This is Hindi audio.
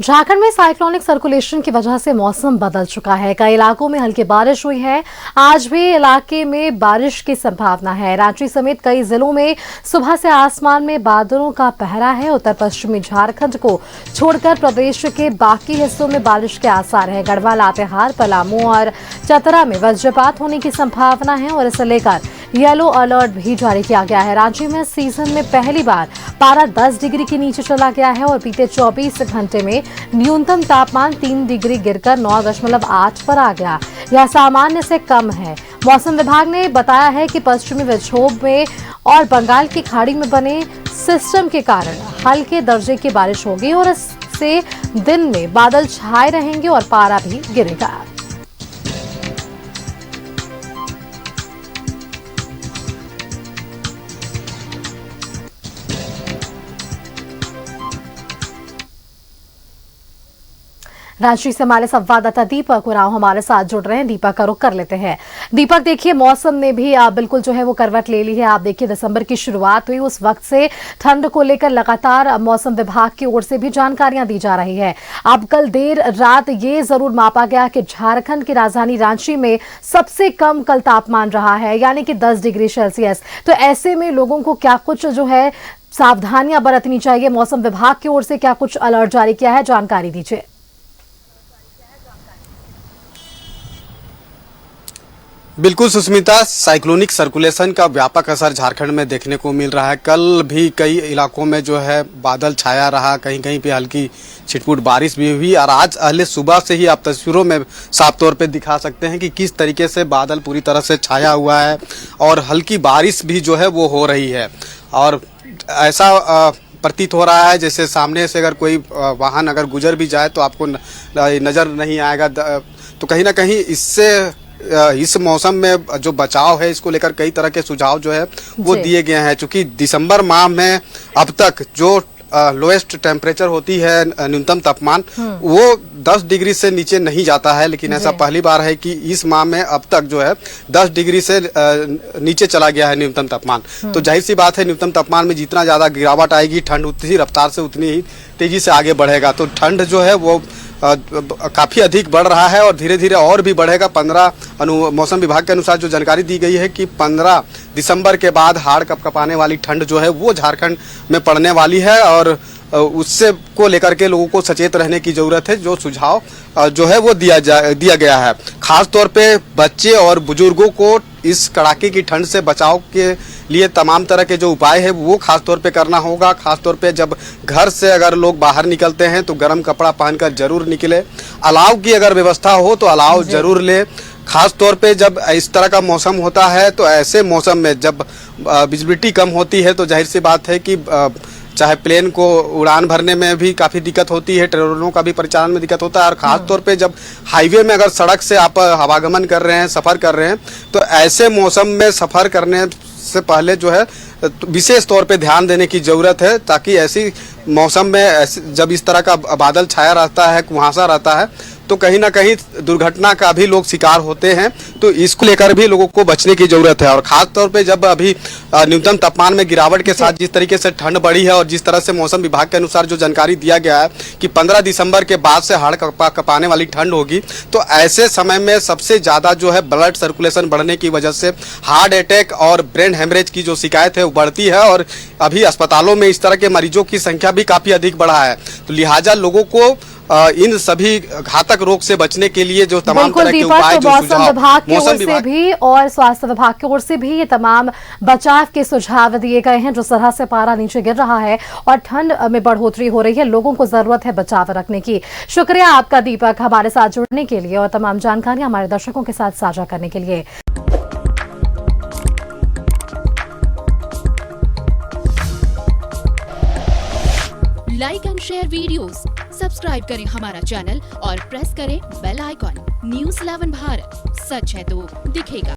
झारखंड में साइक्लोनिक सर्कुलेशन की वजह से मौसम बदल चुका है। कई इलाकों में हल्की बारिश हुई है। आज भी इलाके में बारिश की संभावना है। रांची समेत कई जिलों में सुबह से आसमान में बादलों का पहरा है। उत्तर पश्चिमी झारखंड को छोड़कर प्रदेश के बाकी हिस्सों में बारिश के आसार है। गढ़वा, लातेहार, पलामू और चतरा में वज्रपात होने की संभावना है और इसे लेकर येलो अलर्ट भी जारी किया गया है। रांची में सीजन में पहली बार पारा 10 डिग्री के नीचे चला गया है और बीते 24 घंटे में न्यूनतम तापमान 3 डिग्री गिरकर 9.8 पर आ गया। यह सामान्य से कम है। मौसम विभाग ने बताया है कि पश्चिमी विक्षोभ में और बंगाल की खाड़ी में बने सिस्टम के कारण हल्के दर्जे की बारिश होगी और इससे दिन में बादल छाए रहेंगे और पारा भी गिरेगा। रांची से हमारे संवाददाता दीपक उरांव हमारे साथ जुड़ रहे हैं। दीपक का रुख कर लेते हैं। दीपक, देखिए, मौसम ने भी बिल्कुल जो है वो करवट ले ली है। आप देखिए, दिसंबर की शुरुआत हुई, उस वक्त से ठंड को लेकर लगातार मौसम विभाग की ओर से भी जानकारियां दी जा रही है। अब कल देर रात ये जरूर मापा गया कि झारखंड की राजधानी रांची में सबसे कम कल तापमान रहा है, यानी कि 10 डिग्री सेल्सियस। तो ऐसे में लोगों को क्या कुछ जो है सावधानियां बरतनी चाहिए? मौसम विभाग की ओर से क्या कुछ अलर्ट जारी किया है? जानकारी दीजिए। बिल्कुल सुस्मिता, साइक्लोनिक सर्कुलेशन का व्यापक असर झारखंड में देखने को मिल रहा है। कल भी कई इलाकों में जो है बादल छाया रहा, कहीं कहीं पे हल्की छिटपुट बारिश भी हुई और आज अहले सुबह से ही आप तस्वीरों में साफ तौर पे दिखा सकते हैं कि किस तरीके से बादल पूरी तरह से छाया हुआ है और हल्की बारिश भी जो है वो हो रही है। और ऐसा प्रतीत हो रहा है जैसे सामने से अगर कोई वाहन अगर गुजर भी जाए तो आपको नज़र नहीं आएगा। तो कहीं ना कहीं इससे इस मौसम में जो बचाव है इसको लेकर कई तरह के सुझाव जो है वो दिए गए हैं। चूंकि दिसंबर माह में अब तक जो लोएस्ट टेम्परेचर होती है, न्यूनतम तापमान, वो 10 डिग्री से नीचे नहीं जाता है, लेकिन ऐसा पहली बार है कि इस माह में अब तक जो है 10 डिग्री से नीचे चला गया है न्यूनतम तापमान। तो जाहिर सी बात है, न्यूनतम तापमान में जितना ज़्यादा गिरावट आएगी, ठंड उतनी ही रफ्तार से उतनी ही तेजी से आगे बढ़ेगा। तो ठंड जो है वो काफ़ी अधिक बढ़ रहा है और धीरे धीरे और भी बढ़ेगा। मौसम विभाग के अनुसार जो जानकारी दी गई है कि 15 दिसंबर के बाद हाड़ कपकपाने वाली ठंड जो है वो झारखंड में पड़ने वाली है और उससे को लेकर के लोगों को सचेत रहने की ज़रूरत है। जो सुझाव जो है वो दिया गया है, खास तौर पे बच्चे और बुजुर्गों को इस कड़ाके की ठंड से बचाव के लिए तमाम तरह के जो उपाय है वो खास तौर पे करना होगा। खास तौर पे जब घर से अगर लोग बाहर निकलते हैं तो गर्म कपड़ा पहनकर जरूर निकले। अलाव की अगर व्यवस्था हो तो अलाव जरूर ले। खास तौर पे जब इस तरह का मौसम होता है तो ऐसे मौसम में जब विजिबिलिटी कम होती है तो जाहिर सी बात है कि चाहे प्लेन को उड़ान भरने में भी काफ़ी दिक्कत होती है, ट्रेनों का भी परिचालन में दिक्कत होता है और ख़ास तौर पे जब हाईवे में अगर सड़क से आप आवागमन कर रहे हैं, सफ़र कर रहे हैं, तो ऐसे मौसम में सफ़र करने से पहले जो है विशेष तौर पे ध्यान देने की ज़रूरत है, ताकि ऐसी मौसम में जब इस तरह का बादल छाया रहता है, कुहासा रहता है, तो कहीं ना कहीं दुर्घटना का भी लोग शिकार होते हैं। तो इसको लेकर भी लोगों को बचने की जरूरत है। और खास तौर पे जब अभी न्यूनतम तापमान में गिरावट के साथ जिस तरीके से ठंड बढ़ी है और जिस तरह से मौसम विभाग के अनुसार जो जानकारी दिया गया है कि 15 दिसंबर के बाद से हाड़ कपाने वाली ठंड होगी, तो ऐसे समय में सबसे ज़्यादा जो है ब्लड सर्कुलेशन बढ़ने की वजह से हार्ट अटैक और ब्रेन हेमरेज की जो शिकायत है वो बढ़ती है और अभी अस्पतालों में इस तरह के मरीजों की संख्या भी काफ़ी अधिक बढ़ा है। तो लिहाजा लोगों को इन सभी घातक रोग से बचने के लिए जो तमाम तरह के उपाय, जो मौसम विभाग की ओर से भी और स्वास्थ्य विभाग की ओर से भी ये तमाम बचाव के सुझाव दिए गए हैं। जो तरह से पारा नीचे गिर रहा है और ठंड में बढ़ोतरी हो रही है, लोगों को जरूरत है बचाव रखने की। शुक्रिया आपका दीपक, हमारे साथ जुड़ने के लिए और तमाम जानकारियां हमारे दर्शकों के साथ साझा करने के लिए। Like and share videos, subscribe करें हमारा चैनल और प्रेस करें बेल आइकॉन। न्यूज़ 11 भारत, सच है तो दिखेगा।